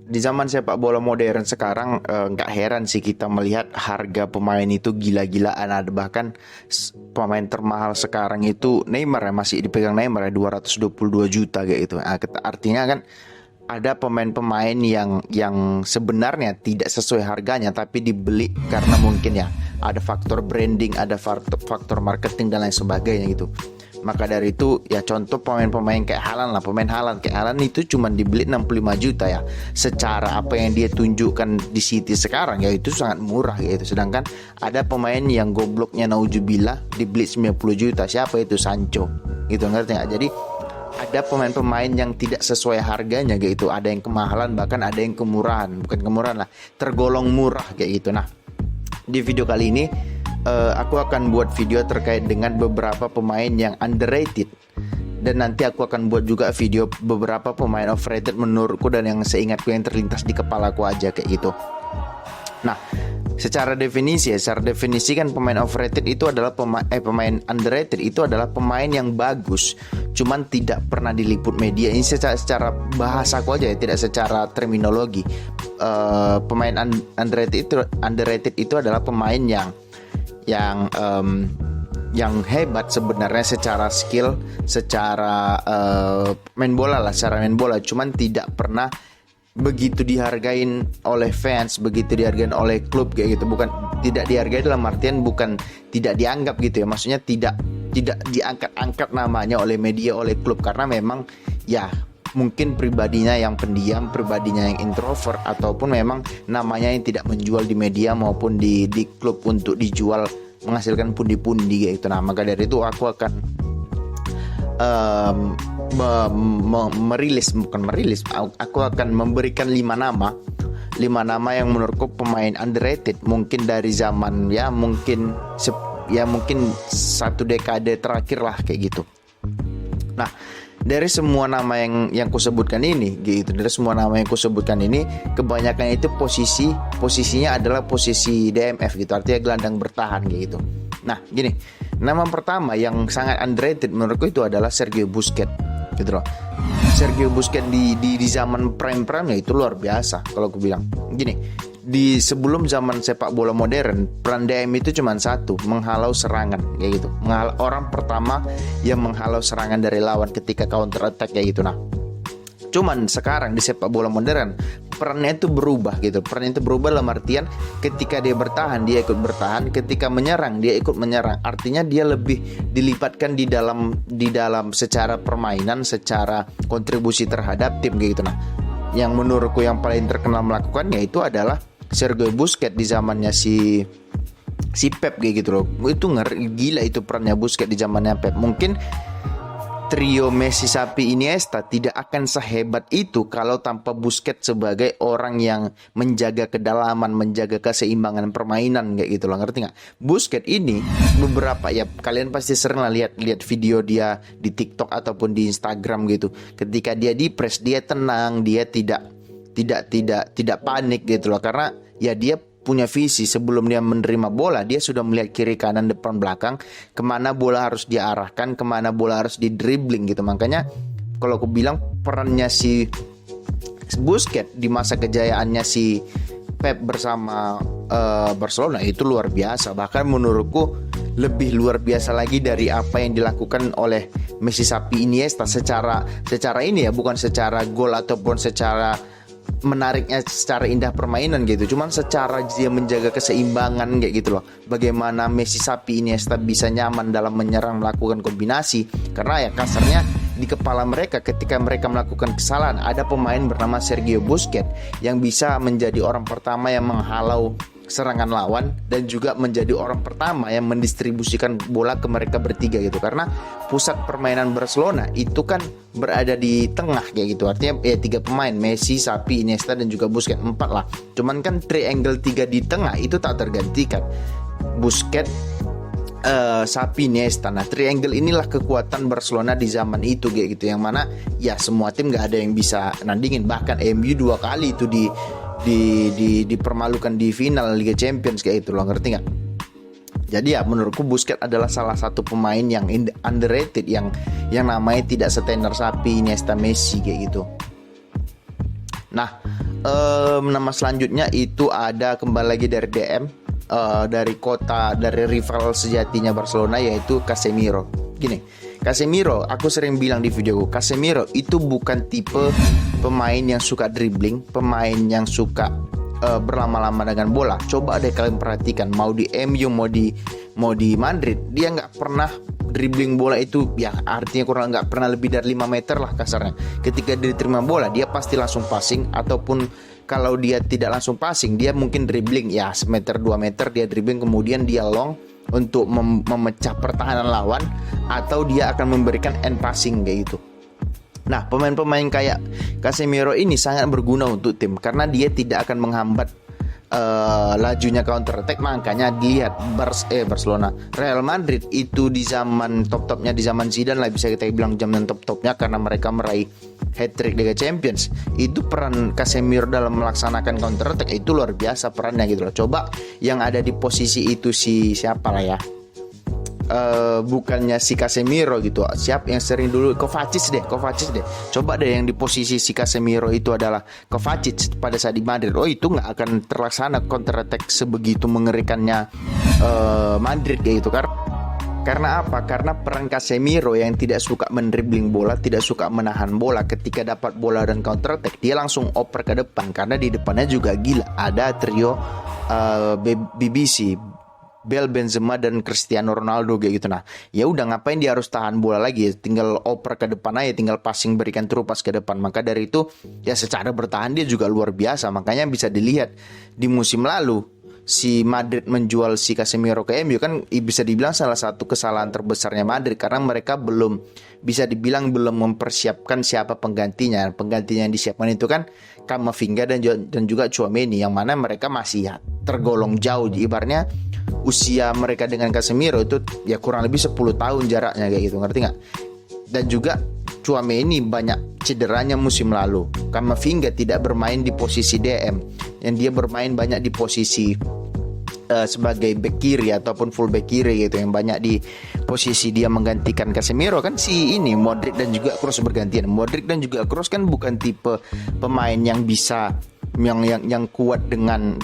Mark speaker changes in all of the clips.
Speaker 1: di zaman sepak bola modern sekarang nggak heran sih kita melihat harga pemain itu gila-gilaan. Ada bahkan pemain termahal sekarang itu Neymar ya, masih dipegang Neymar ya 222 juta kayak gitu. Nah, artinya kan ada pemain-pemain yang sebenarnya tidak sesuai harganya tapi dibeli karena mungkin ya ada faktor branding, ada faktor marketing dan lain sebagainya gitu. Maka dari itu ya contoh pemain-pemain kayak Haaland lah, pemain Haaland kayak Haaland itu cuma dibeli 65 juta ya. Secara apa yang dia tunjukkan di City sekarang ya itu sangat murah gitu. Sedangkan ada pemain yang gobloknya naujubillah dibeli 90 juta. Siapa itu? Sancho. Gitu, ngerti nggak? Jadi ada pemain-pemain yang tidak sesuai harganya gitu. Ada yang kemahalan, bahkan ada yang kemurahan. Bukan kemurahan lah, tergolong murah kayak gitu. Nah, di video kali ini aku akan buat video terkait dengan beberapa pemain yang underrated, dan nanti aku akan buat juga video beberapa pemain overrated menurutku dan yang seingatku yang terlintas di kepalaku aja kayak gitu. Nah, secara definisi kan pemain overrated itu adalah pemain underrated itu adalah pemain yang bagus, cuman tidak pernah diliput media. Ini secara bahasaku aja ya, tidak secara terminologi. Pemain underrated itu adalah pemain yang hebat sebenarnya secara skill, secara main bola, cuman tidak pernah begitu dihargain oleh fans, begitu dihargain oleh klub kayak gitu. Bukan tidak dihargai dalam artian bukan tidak dianggap gitu ya, maksudnya tidak diangkat-angkat namanya oleh media, oleh klub, karena memang ya mungkin pribadinya yang pendiam, pribadinya yang introvert, ataupun memang namanya yang tidak menjual di media maupun di klub untuk dijual menghasilkan pundi-pundi gitu. Nah, maka dari itu aku akan aku akan memberikan 5 nama yang menurutku pemain underrated mungkin dari zaman ya mungkin satu dekade terakhir lah kayak gitu. Nah, dari semua nama yang kusebutkan ini gitu, kebanyakan itu posisinya adalah posisi DMF gitu, artinya gelandang bertahan gitu. Nah, gini, nama pertama yang sangat underrated menurutku itu adalah Sergio Busquets gitu loh. Sergio Busquets di zaman prime-nya itu luar biasa kalau aku bilang. Gini, di sebelum zaman sepak bola modern, peran DM itu cuma satu, menghalau serangan kayak gitu. Orang pertama yang menghalau serangan dari lawan ketika counter attack kayak gitu. Nah, cuman sekarang di sepak bola modern perannya itu berubah gitu. Perannya itu berubah dalam artian ketika dia bertahan, dia ikut bertahan, ketika menyerang, dia ikut menyerang. Artinya dia lebih dilipatkan di dalam secara permainan, secara kontribusi terhadap tim kayak gitu. Nah, yang menurutku yang paling terkenal melakukannya itu adalah Sergio Busquets di zamannya si Pep kayak gitu loh. Itu gila itu perannya Busquets di zamannya Pep. Mungkin trio Messi, Xavi, Iniesta tidak akan sehebat itu kalau tanpa Busquets sebagai orang yang menjaga kedalaman, menjaga keseimbangan permainan kayak gitu loh, ngerti nggak? Busquets ini beberapa ya kalian pasti sering lah lihat video dia di TikTok ataupun di Instagram gitu. Ketika dia di press dia tenang, dia tidak panik gitu loh, karena ya dia punya visi. Sebelum dia menerima bola, dia sudah melihat kiri kanan depan belakang kemana bola harus diarahkan, kemana bola harus di dribbling gitu. Makanya kalau aku bilang perannya si Busquets di masa kejayaannya si Pep bersama Barcelona itu luar biasa. Bahkan menurutku lebih luar biasa lagi dari apa yang dilakukan oleh Messi, Xavi, Iniesta secara ini ya, bukan secara gol ataupun secara menariknya secara indah permainan gitu, cuman secara dia menjaga keseimbangan kayak gitu loh. Bagaimana Messi, Xavi, Iniesta bisa nyaman dalam menyerang, melakukan kombinasi, karena ya kasarnya di kepala mereka ketika mereka melakukan kesalahan ada pemain bernama Sergio Busquets yang bisa menjadi orang pertama yang menghalau serangan lawan dan juga menjadi orang pertama yang mendistribusikan bola ke mereka bertiga gitu. Karena pusat permainan Barcelona itu kan berada di tengah kayak gitu, artinya ya 3 pemain, Messi, Xavi, Iniesta dan juga Busquets, 4 lah. Cuman kan triangle 3 di tengah itu tak tergantikan, Busquets, Xavi, Iniesta. Nah, triangle inilah kekuatan Barcelona di zaman itu kayak gitu, yang mana ya semua tim gak ada yang bisa nandingin. Bahkan MU 2 kali itu dipermalukan di final Liga Champions kayak itu loh, ngerti nggak? Jadi ya menurutku Busquets adalah salah satu pemain yang underrated, yang namanya tidak setenar Xavi, Iniesta, Messi kayak gitu. Nah, nama selanjutnya itu ada kembali lagi dari DM, dari rival sejatinya Barcelona, yaitu Casemiro. Gini, Casemiro, aku sering bilang di videoku, Casemiro itu bukan tipe pemain yang suka dribbling, pemain yang suka berlama-lama dengan bola. Coba deh kalian perhatikan, mau di MU mau di Madrid, dia nggak pernah dribbling bola itu, ya artinya kurang nggak pernah lebih dari 5 meter lah kasarnya. Ketika dia terima bola, dia pasti langsung passing, ataupun kalau dia tidak langsung passing, dia mungkin dribbling ya semeter 2 meter, dia dribbling kemudian dia long untuk memecah pertahanan lawan, atau dia akan memberikan end passing kayak gitu. Nah, pemain-pemain kayak Casemiro ini sangat berguna untuk tim karena dia tidak akan menghambat lajunya counter attack. Makanya dilihat Barcelona, Real Madrid itu di zaman top-topnya, di zaman Zidane lah bisa kita bilang zaman top-topnya, karena mereka meraih hat-trick Liga Champions. Itu peran Casemiro dalam melaksanakan counter attack itu luar biasa perannya gitu loh. Coba yang ada di posisi itu siapa lah ya, bukannya si Casemiro gitu, siapa yang sering dulu, Kovacic deh. Coba deh yang di posisi si Casemiro itu adalah Kovacic pada saat di Madrid, itu nggak akan terlaksana counter attack sebegitu mengerikannya Madrid kayak gitu. Karena apa? Karena peran Casemiro yang tidak suka mendribbling bola, tidak suka menahan bola, ketika dapat bola dan counter attack dia langsung oper ke depan, karena di depannya juga gila ada trio BBC, Bale, Benzema dan Cristiano Ronaldo kayak gitu. Nah, ya udah ngapain dia harus tahan bola lagi? Tinggal oper ke depan aja, tinggal passing, berikan terupas ke depan. Maka dari itu ya secara bertahan dia juga luar biasa. Makanya bisa dilihat di musim lalu si Madrid menjual si Casemiro ke MU kan bisa dibilang salah satu kesalahan terbesarnya Madrid, karena mereka belum mempersiapkan siapa penggantinya. Penggantinya yang disiapkan itu kan Camavinga dan juga Tchouaméni, yang mana mereka masih ya tergolong jauh. Ibaratnya usia mereka dengan Casemiro itu ya kurang lebih 10 tahun jaraknya kayak gitu, ngerti nggak? Dan juga Tchouaméni banyak cederanya musim lalu. Camavinga tidak bermain di posisi DM, yang dia bermain banyak di posisi sebagai back kiri ataupun full back kiri gitu, yang banyak di posisi dia menggantikan Casemiro kan si ini Modric dan juga Kroos bergantian. Modric dan juga Kroos kan bukan tipe pemain yang bisa yang kuat dengan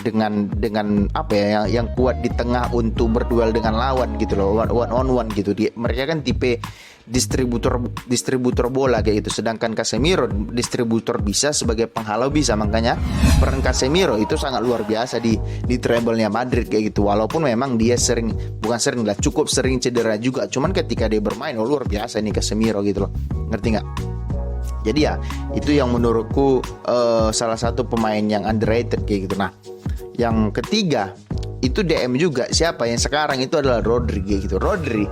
Speaker 1: apa ya, yang kuat di tengah untuk berduel dengan lawan gitu loh, one on one gitu. Mereka kan tipe distributor bola kayak gitu, sedangkan Casemiro distributor bisa, sebagai penghalau bisa. Makanya peran Casemiro itu sangat luar biasa di treble-nya Madrid kayak gitu. Walaupun memang dia cukup sering cedera juga, cuman ketika dia bermain luar biasa nih Casemiro gitu loh, ngerti nggak? Jadi ya itu yang menurutku salah satu pemain yang underrated kayak gitu. Nah, yang ketiga itu DM juga, siapa yang sekarang itu adalah Rodri kayak gitu. Rodri,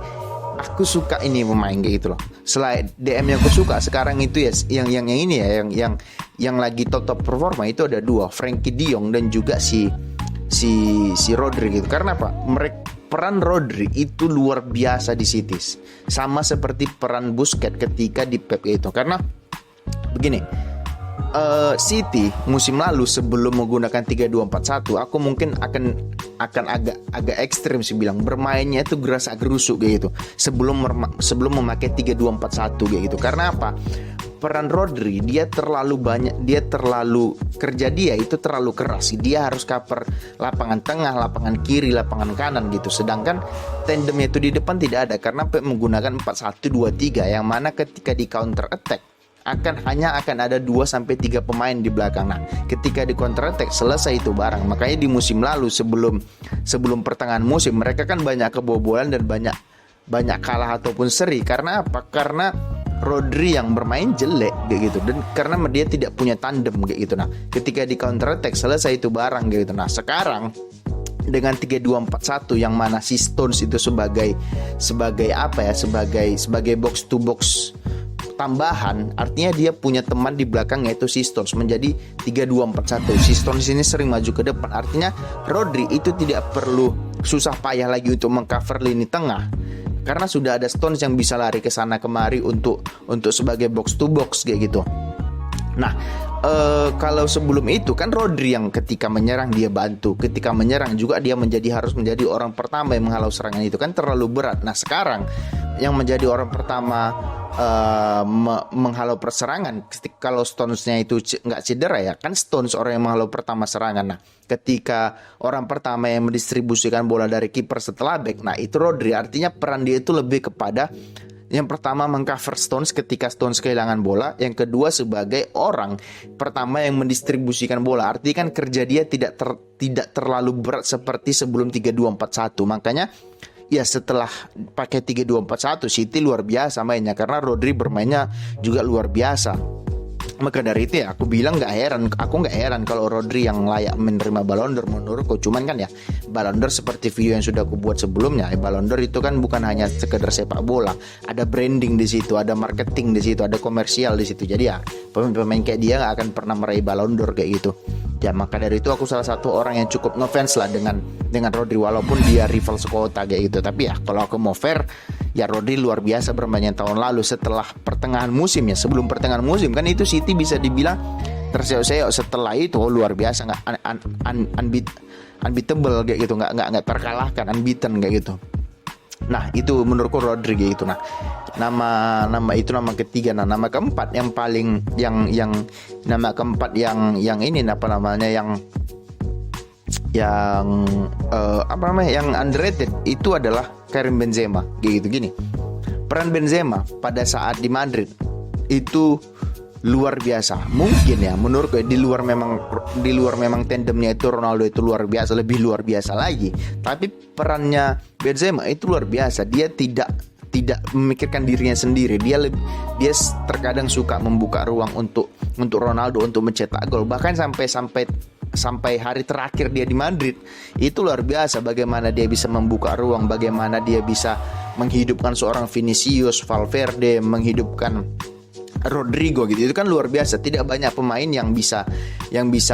Speaker 1: aku suka ini pemain kayak gitu loh. Selain DM yang aku suka sekarang itu ya yang ini ya, yang lagi top performa itu ada dua, Frenkie de Jong dan juga si Rodri gitu. Karena apa? Peran Rodri itu luar biasa di City, sama seperti peran Busquets ketika di Pep itu. Karena begini, City musim lalu sebelum menggunakan 3-2-4-1, aku mungkin akan agak ekstrim sih bilang, bermainnya itu gerasa gerusuk kayak gitu sebelum memakai 3-2-4-1 kayak gitu. Karena apa? Peran Rodri dia terlalu kerja dia itu terlalu keras. Dia harus cover lapangan tengah, lapangan kiri, lapangan kanan gitu. Sedangkan tandemnya itu di depan tidak ada, karena Pep menggunakan 4-1-2-3, yang mana ketika di counter attack hanya akan ada 2-3 pemain di belakang. Nah, ketika di counter attack selesai itu barang. Makanya di musim lalu sebelum pertengahan musim mereka kan banyak kebobolan dan banyak kalah ataupun seri. Karena apa? Karena Rodri yang bermain jelek kayak gitu, dan karena dia tidak punya tandem kayak gitu. Nah, ketika di counter attack selesai itu barang kayak gitu. Nah, sekarang dengan 3-2-4-1 yang mana si Stones itu sebagai apa ya? Sebagai box to box tambahan, artinya dia punya teman di belakang yaitu si Stones, menjadi 3-2-4-1. Si Stones ini sering maju ke depan, artinya Rodri itu tidak perlu susah payah lagi untuk mengcover lini tengah, karena sudah ada Stones yang bisa lari ke sana kemari untuk sebagai box to box kayak gitu. Nah, kalau sebelum itu kan Rodri yang ketika menyerang dia bantu, ketika menyerang juga dia harus menjadi orang pertama yang menghalau serangan, itu kan terlalu berat. Nah, sekarang yang menjadi orang pertama menghalau perserangan. Kalau Stones-nya itu nggak cedera ya, kan Stones orang yang menghalau pertama serangan. Nah, ketika orang pertama yang mendistribusikan bola dari kiper setelah back, nah itu Rodri. Artinya peran dia itu lebih kepada yang pertama mengcover Stones ketika Stones kehilangan bola, yang kedua sebagai orang pertama yang mendistribusikan bola. Artinya kan kerja dia tidak terlalu berat seperti sebelum 3-2-4-1. Makanya ya setelah pakai 3-2-4-1 City luar biasa mainnya karena Rodri bermainnya juga luar biasa. Maka dari itu ya aku bilang aku nggak heran kalau Rodri yang layak menerima Ballon d'Or menurutku. Cuman kan ya Ballon d'Or seperti video yang sudah aku buat sebelumnya, Ballon d'Or itu kan bukan hanya sekedar sepak bola, ada branding di situ, ada marketing di situ, ada komersial di situ. Jadi ya pemain-pemain kayak dia nggak akan pernah meraih Ballon d'Or kayak gitu. Ya maka dari itu aku salah satu orang yang cukup ngefans lah dengan Rodri walaupun dia rival sekota kayak gitu. Tapi ya kalau aku mau fair, ya Rodri luar biasa bermainnya tahun lalu setelah pertengahan musim ya. Sebelum pertengahan musim kan itu City bisa dibilang terseok-seok, setelah itu luar biasa, nggak unbeatable kayak gitu, nggak terkalahkan, unbeaten kayak gitu. Nah itu menurutku Rodri kayak gitu. Nah nama itu nama ketiga. Nah nama keempat yang paling yang ini apa namanya yang underrated itu adalah Karim Benzema kayak gitu. Gini, peran Benzema pada saat di Madrid itu luar biasa. Mungkin ya menurutku di luar memang tandemnya itu Ronaldo itu luar biasa, lebih luar biasa lagi. Tapi perannya Benzema itu luar biasa. Dia tidak memikirkan dirinya sendiri. Dia terkadang suka membuka ruang untuk Ronaldo untuk mencetak gol. Bahkan sampai hari terakhir dia di Madrid itu luar biasa bagaimana dia bisa membuka ruang, bagaimana dia bisa menghidupkan seorang Vinicius, Valverde, menghidupkan Rodrigo gitu. Itu kan luar biasa. Tidak banyak pemain yang bisa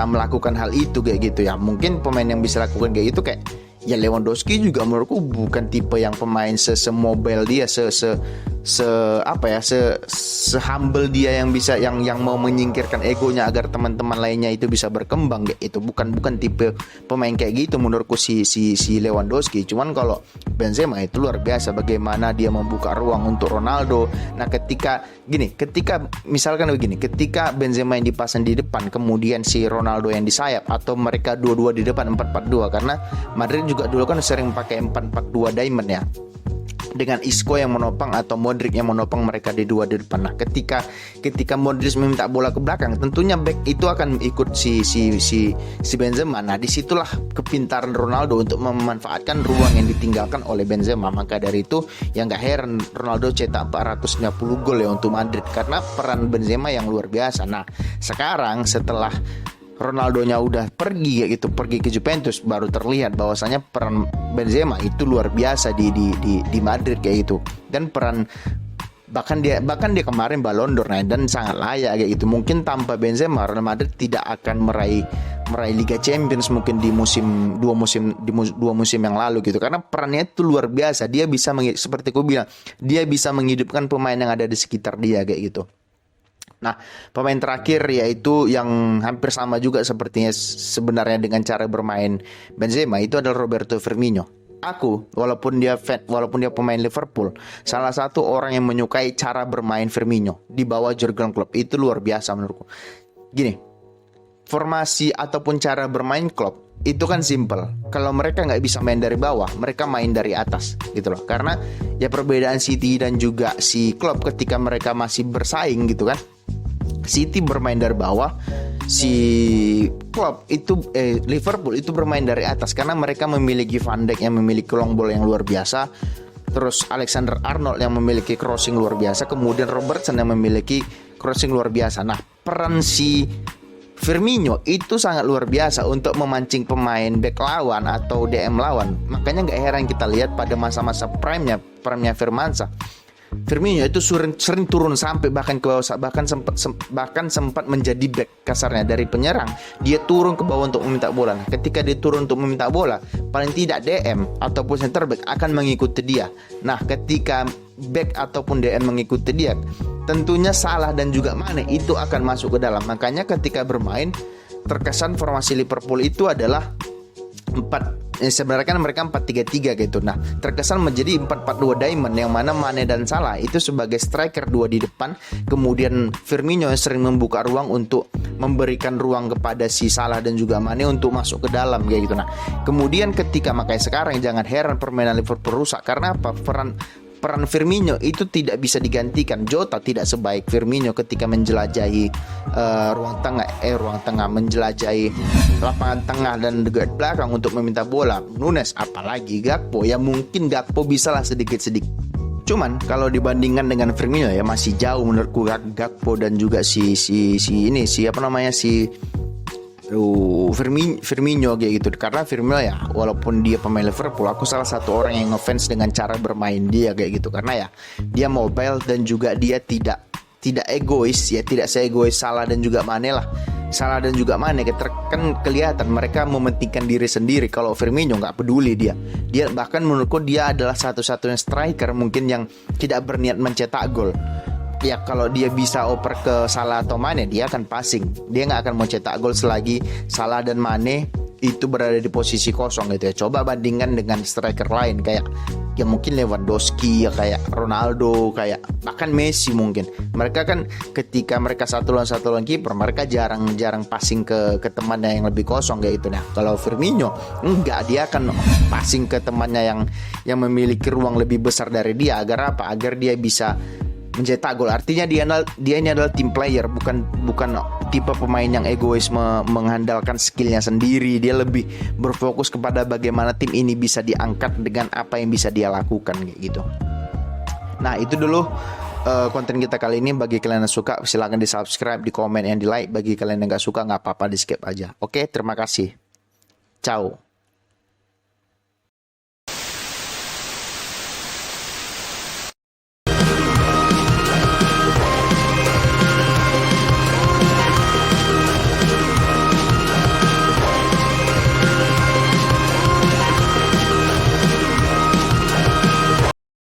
Speaker 1: melakukan hal itu kayak gitu ya. Mungkin pemain yang bisa lakukan kayak gitu kayak ya Lewandowski juga menurutku bukan tipe yang pemain se-mobile dia, se-humble dia yang bisa yang mau menyingkirkan egonya agar teman-teman lainnya itu bisa berkembang. Itu bukan tipe pemain kayak gitu menurutku si Lewandowski. Cuman kalau Benzema itu luar biasa bagaimana dia membuka ruang untuk Ronaldo. Nah ketika misalkan begini, ketika Benzema yang dipasang di depan kemudian si Ronaldo yang di sayap, atau mereka dua-dua di depan 4-4-2, karena Madrid juga dulu kan sering pakai 4-4-2 diamond ya, dengan Isco yang menopang atau Modric yang menopang mereka di depan. Nah, ketika Modric meminta bola ke belakang, tentunya back itu akan ikut si Benzema. Nah, disitulah kepintaran Ronaldo untuk memanfaatkan ruang yang ditinggalkan oleh Benzema. Maka dari itu, ya nggak heran Ronaldo cetak 490 gol ya untuk Madrid karena peran Benzema yang luar biasa. Nah, sekarang setelah Ronaldonya udah pergi ke Juventus, baru terlihat bahwasanya peran Benzema itu luar biasa di Madrid kayak gitu. Dan peran bahkan dia kemarin Ballon d'Or dan sangat layak kayak gitu. Mungkin tanpa Benzema Real Madrid tidak akan meraih Liga Champions mungkin di dua musim yang lalu gitu. Karena perannya itu luar biasa. Dia bisa seperti aku bilang, dia bisa menghidupkan pemain yang ada di sekitar dia kayak gitu. Nah, pemain terakhir yaitu yang hampir sama juga sepertinya sebenarnya dengan cara bermain Benzema, itu adalah Roberto Firmino. Aku, walaupun dia pemain Liverpool, salah satu orang yang menyukai cara bermain Firmino di bawah Jurgen Klopp. Itu luar biasa menurutku. Gini, formasi ataupun cara bermain Klopp itu kan simple. Kalau mereka nggak bisa main dari bawah, mereka main dari atas gitu loh. Karena ya perbedaan City dan juga si Klopp ketika mereka masih bersaing gitu kan. City bermain dari bawah, si Klopp itu Liverpool itu bermain dari atas karena mereka memiliki Van Dijk yang memiliki long ball yang luar biasa, terus Alexander Arnold yang memiliki crossing luar biasa, kemudian Robertson yang memiliki crossing luar biasa. Nah, peran si Firmino itu sangat luar biasa untuk memancing pemain back lawan atau DM lawan. Makanya nggak heran kita lihat pada masa-masa prime-nya Firmino itu sering turun sampai bahkan ke bawah, bahkan sempat menjadi back kasarnya dari penyerang. Dia turun ke bawah untuk meminta bola. Nah, ketika dia turun untuk meminta bola, paling tidak DM ataupun center back akan mengikuti dia. Nah, ketika back ataupun DM mengikuti dia, tentunya salah dan juga Mane itu akan masuk ke dalam. Makanya ketika bermain, terkesan formasi Liverpool itu adalah sebenarnya kan mereka 4-3-3 gitu. Nah, terkesan menjadi 4-4-2 diamond yang mana Mane dan Salah itu sebagai striker dua di depan, kemudian Firmino yang sering membuka ruang untuk memberikan ruang kepada si Salah dan juga Mane untuk masuk ke dalam kayak gitu. Nah, kemudian makanya sekarang jangan heran permainan Liverpool rusak karena apa? Peran Firmino itu tidak bisa digantikan. Jota tidak sebaik Firmino ketika menjelajahi ruang tengah, menjelajahi lapangan tengah dan juga belakang untuk meminta bola. Nunes, apalagi Gakpo, ya mungkin Gakpo bisalah sedikit-sedikit. Cuman kalau dibandingkan dengan Firmino ya masih jauh menurutku Gakpo dan juga si Firmino kayak gitu. Karena Firmino ya walaupun dia pemain Liverpool, aku salah satu orang yang ngefans dengan cara bermain dia kayak gitu, karena ya dia mobile dan juga dia tidak egois ya, tidak seegois Salah dan juga Mane lah. Salah dan juga Mane kan kelihatan mereka mementingkan diri sendiri. Kalau Firmino nggak peduli dia bahkan menurutku dia adalah satu-satunya striker mungkin yang tidak berniat mencetak gol. Ya kalau dia bisa oper ke Salah atau Mane, dia akan passing. Dia nggak akan mau cetak gol selagi Salah dan Mane itu berada di posisi kosong gitu ya. Coba bandingkan dengan striker lain kayak ya mungkin Lewandowski, ya kayak Ronaldo, kayak bahkan Messi mungkin. Mereka kan ketika mereka satu lawan kiper, mereka jarang passing ke temannya yang lebih kosong kayak gitu. Nah, kalau Firmino enggak, dia akan passing ke temannya yang memiliki ruang lebih besar dari dia. Agar apa? Agar dia bisa mencetak gol. Artinya dia ini adalah team player, bukan tipe pemain yang egois mengandalkan skillnya sendiri. Dia lebih berfokus kepada bagaimana tim ini bisa diangkat dengan apa yang bisa dia lakukan kayak gitu. Nah, itu dulu konten kita kali ini. Bagi kalian yang suka silahkan di subscribe, di komen, yang di like. Bagi kalian yang gak suka gak apa-apa, di skip aja. Oke, terima kasih. Ciao.